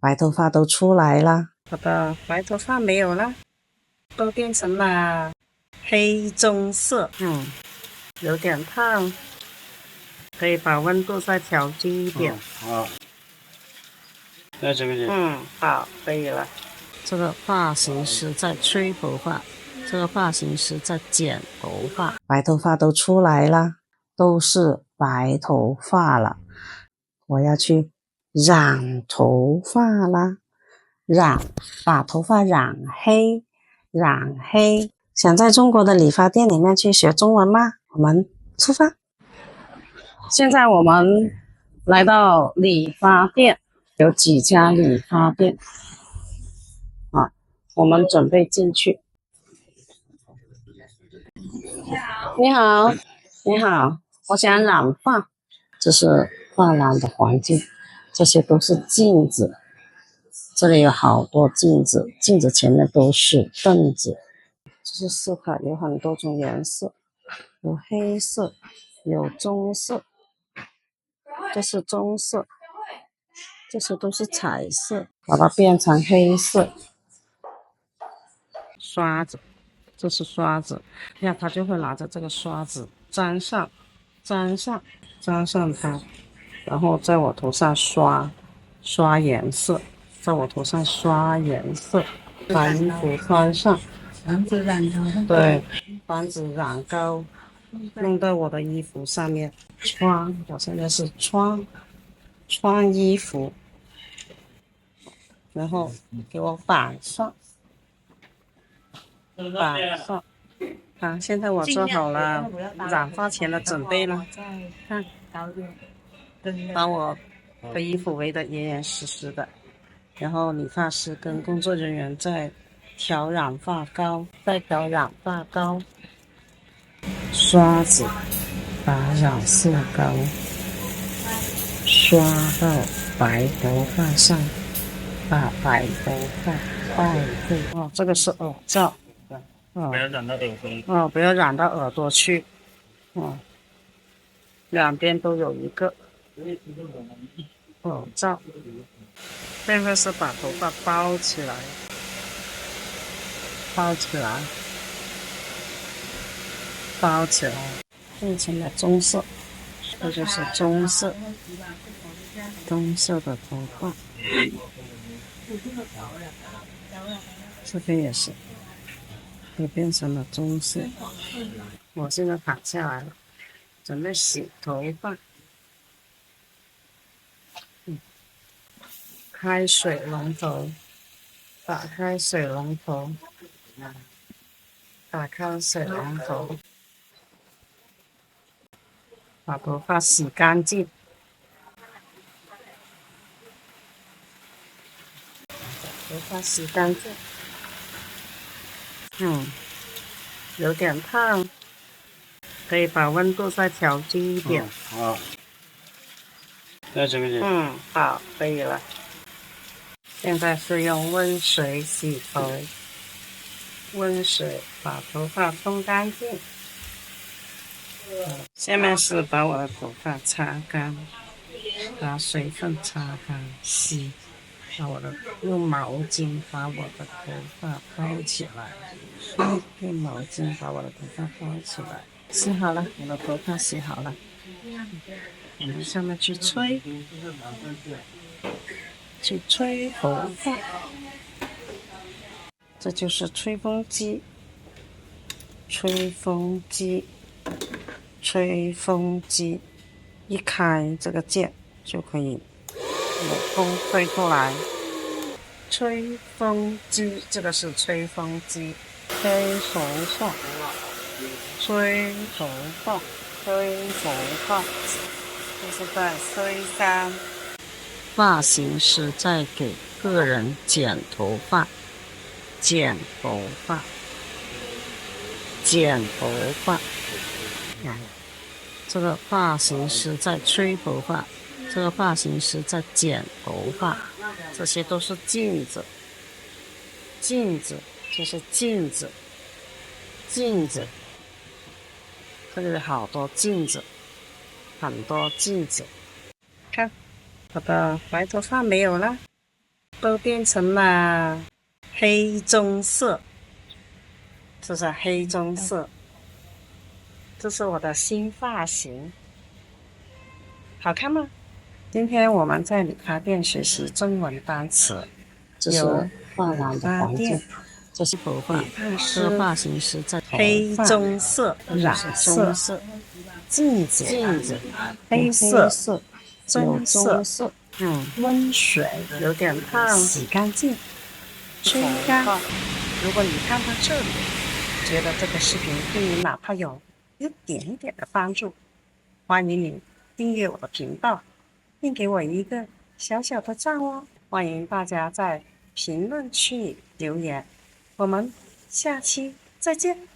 白头发都出来了，我的白头发没有了，都变成了黑棕色。有点烫，可以把温度再调低一点。好，那这个是好，可以了。这个发型师在吹头发，这个发型师在剪头发，白头发都出来了，都是白头发了。我要去染头发啦，把头发染黑，想在中国的理发店里面去学中文吗？我们出发。现在我们来到理发店，有几家理发店啊，我们准备进去。你好，你好，我想染发。这是发廊的环境，这些都是镜子，这里有好多镜子，镜子前面都是凳子。这是色卡，有很多种颜色，有黑色，有棕色，这是棕色，这些都是彩色，把它变成黑色。刷子，这是刷子，那他就会拿着这个刷子沾上它，然后在我头上刷颜色，把衣服穿上，防止染膏，对，防止染膏弄到我的衣服上面。我现在是穿衣服，然后给我绑上。好，现在我做好了染发前的准备了，看，把我的衣服围得严严实实的，然后理发师跟工作人员在调染发膏，刷子把染色膏刷到白头发上，把白头发盖住。这个是耳罩。不要染到耳朵。不要染到耳朵去。两边都有一个耳罩。现在是把头发包起来，变成了棕色，这就是棕色的头发。这边也是，也变成了棕色。我现在躺下来了，准备洗头发。开水龙头，打开水龙头，把头发洗干净。有点烫，可以把温度再调低一点。好，那这个是好，可以了。现在是用温水洗头，温水把头发冲干净。下面是把我的头发擦干，把水分擦干，用毛巾把我的头发包起来，洗好了，我的头发洗好了，我们下面去吹头发。这就是吹风机，一开这个键就可以有风吹出来。吹风机，这个是吹风机，吹头发，就是在吹干。发型师在给个人剪头发，这个发型师在吹头发，这个发型师在剪头发，这些都是镜子，这是镜子，这里有好多镜子，看我的白头发没有了，都变成了黑棕色，这是黑棕色。这是我的新发型，好看吗？今天我们在理发店学习中文单词，这是发廊的环境，这是头发，这个发型是在黑棕色、染色、镜子、黑色、棕色，温水有点烫，洗干净，吹干。如果你看到这里，觉得这个视频对你哪怕有一点点的帮助，欢迎你订阅我的频道，并给我一个小小的赞哦。欢迎大家在评论区里留言，我们下期再见。